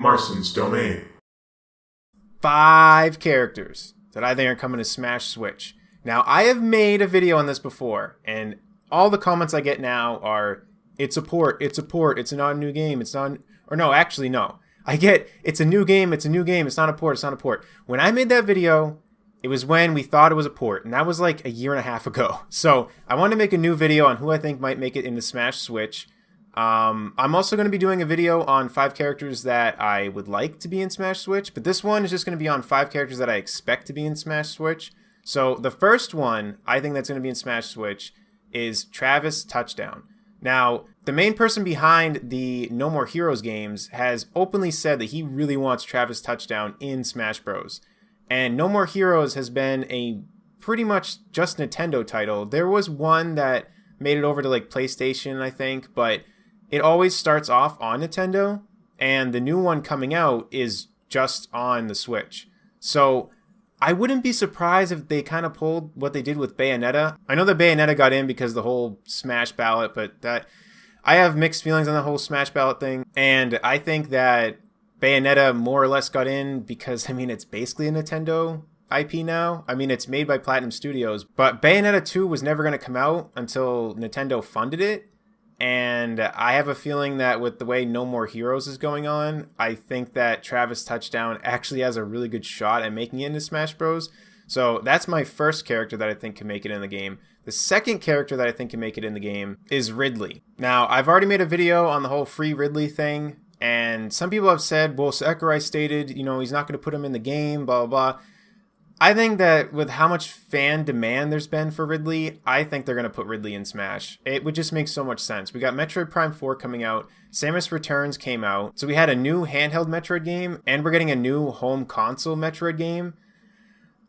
Marston's Domain. 5 characters that I think are coming to Smash Switch. Now, I have made a video on this before, and all the comments I get now are, it's a port, it's not a new game, it's not, or no, actually, no. I get, it's a new game, it's not a port. When I made that video, it was when we thought it was a port, and that was like a year and a half ago. So, I wanted to make a new video on who I think might make it into Smash Switch. I'm also going to be doing a video on 5 characters that I would like to be in Smash Switch, but this one is just going to be on 5 characters that I expect to be in Smash Switch. So the first one I think that's going to be in Smash Switch is Travis Touchdown. Now, the main person behind the No More Heroes games has openly said that he really wants Travis Touchdown in Smash Bros. And No More Heroes has been a pretty much just Nintendo title. There was one that made it over to like PlayStation, I think, but it always starts off on Nintendo, and the new one coming out is just on the Switch. So I wouldn't be surprised if they kind of pulled what they did with Bayonetta. I know that Bayonetta got in because of the whole Smash ballot, but that I have mixed feelings on the whole Smash ballot thing, and I think that Bayonetta more or less got in because, I mean, it's basically a Nintendo IP now. I mean, it's made by Platinum Studios, but Bayonetta 2 was never going to come out until Nintendo funded it. And I have a feeling that with the way No More Heroes is going on, I think that Travis Touchdown actually has a really good shot at making it into Smash Bros. So that's my first character that I think can make it in the game. The second character that I think can make it in the game is Ridley. Now, I've already made a video on the whole free Ridley thing, and some people have said, well, Sakurai stated, you know, he's not going to put him in the game, blah, blah, blah. I think that with how much fan demand there's been for Ridley, I think they're going to put Ridley in Smash. It would just make so much sense. We got Metroid Prime 4 coming out, Samus Returns came out, so we had a new handheld Metroid game, and we're getting a new home console Metroid game.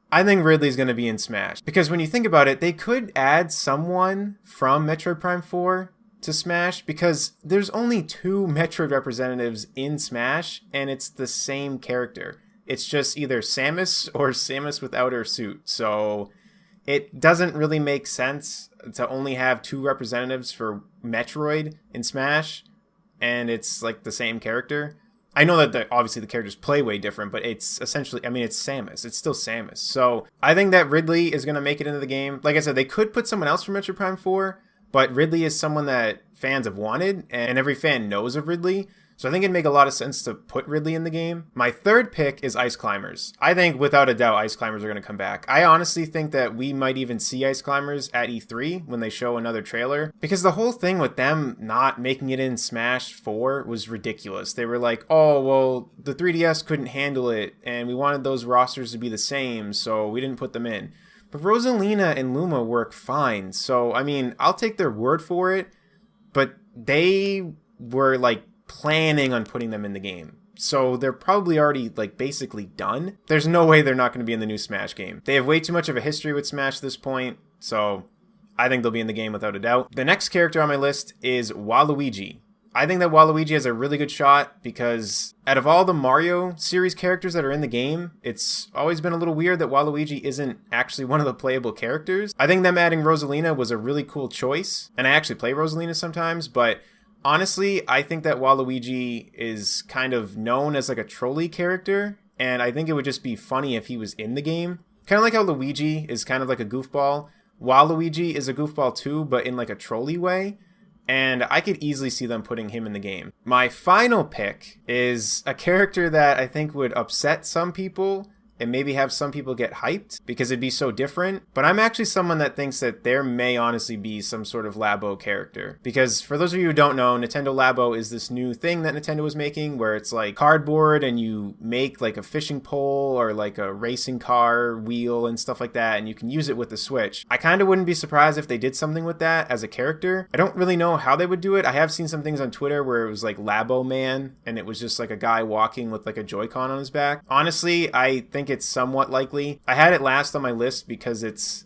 I think Ridley's going to be in Smash. Because when you think about it, they could add someone from Metroid Prime 4 to Smash, because there's only 2 Metroid representatives in Smash, and it's the same character. It's just either Samus or Samus without her suit. So it doesn't really make sense to only have 2 representatives for Metroid in Smash, and it's like the same character. I know that obviously the characters play way different, but it's essentially, I mean, it's Samus. It's still Samus. So I think that Ridley is going to make it into the game. Like I said, they could put someone else from Metroid Prime 4, but Ridley is someone that fans have wanted, and every fan knows of Ridley. So I think it'd make a lot of sense to put Ridley in the game. My third pick is Ice Climbers. I think without a doubt Ice Climbers are going to come back. I honestly think that we might even see Ice Climbers at E3 when they show another trailer. Because the whole thing with them not making it in Smash 4 was ridiculous. They were like, oh, well, the 3DS couldn't handle it, and we wanted those rosters to be the same, so we didn't put them in. But Rosalina and Luma work fine. So, I mean, I'll take their word for it, but they were like planning on putting them in the game. So they're probably already like basically done. There's no way they're not going to be in the new Smash game. They have way too much of a history with Smash at this point, so I think they'll be in the game without a doubt. The next character on my list is Waluigi. I think that Waluigi has a really good shot because out of all the Mario series characters that are in the game, it's always been a little weird that Waluigi isn't actually one of the playable characters. I think them adding Rosalina was a really cool choice, and I actually play Rosalina sometimes, but honestly, I think that Waluigi is kind of known as like a trolley character, and I think it would just be funny if he was in the game. Kind of like how Luigi is kind of like a goofball. Waluigi is a goofball too, but in like a trolley way, and I could easily see them putting him in the game. My final pick is a character that I think would upset some people and maybe have some people get hyped because it'd be so different. But I'm actually someone that thinks that there may honestly be some sort of Labo character. Because for those of you who don't know, Nintendo Labo is this new thing that Nintendo is making where it's like cardboard and you make like a fishing pole or like a racing car wheel and stuff like that, and you can use it with the Switch. I kind of wouldn't be surprised if they did something with that as a character. I don't really know how they would do it. I have seen some things on Twitter where it was like Labo Man and it was just like a guy walking with like a Joy-Con on his back. Honestly, I think it's somewhat likely. I had it last on my list because it's,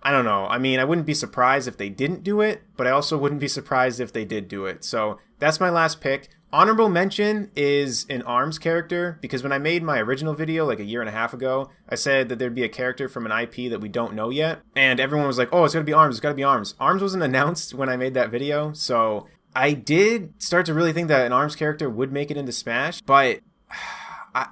I don't know. I mean, I wouldn't be surprised if they didn't do it, but I also wouldn't be surprised if they did do it. So that's my last pick. Honorable mention is an ARMS character, because when I made my original video like a year and a half ago, I said that there'd be a character from an IP that we don't know yet, and everyone was like, oh, it's gotta be ARMS, it's gotta be ARMS. ARMS wasn't announced when I made that video, so I did start to really think that an ARMS character would make it into Smash, but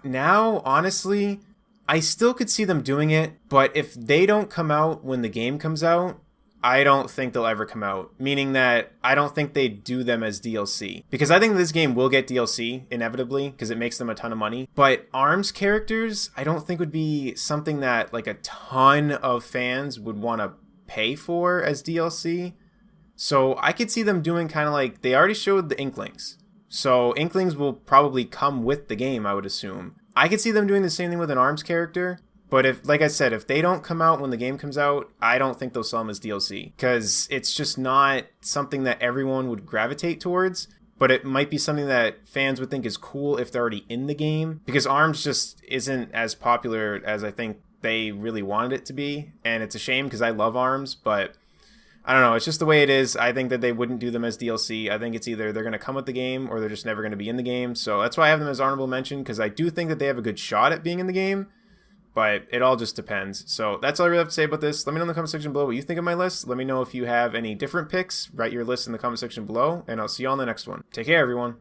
Now, honestly, I still could see them doing it, but if they don't come out when the game comes out, I don't think they'll ever come out. Meaning that I don't think they do them as DLC. Because I think this game will get DLC, inevitably, because it makes them a ton of money. But ARMS characters, I don't think would be something that like a ton of fans would want to pay for as DLC. So I could see them doing kind of like, they already showed the Inklings. So Inklings will probably come with the game, I would assume. I could see them doing the same thing with an ARMS character. But if, like I said, if they don't come out when the game comes out, I don't think they'll sell them as DLC. Because it's just not something that everyone would gravitate towards. But it might be something that fans would think is cool if they're already in the game. Because ARMS just isn't as popular as I think they really wanted it to be. And it's a shame because I love ARMS, but I don't know. It's just the way it is. I think that they wouldn't do them as DLC. I think it's either they're going to come with the game or they're just never going to be in the game. So that's why I have them as honorable mention, because I do think that they have a good shot at being in the game. But it all just depends. So that's all I really have to say about this. Let me know in the comment section below what you think of my list. Let me know if you have any different picks. Write your list in the comment section below. And I'll see you on the next one. Take care, everyone.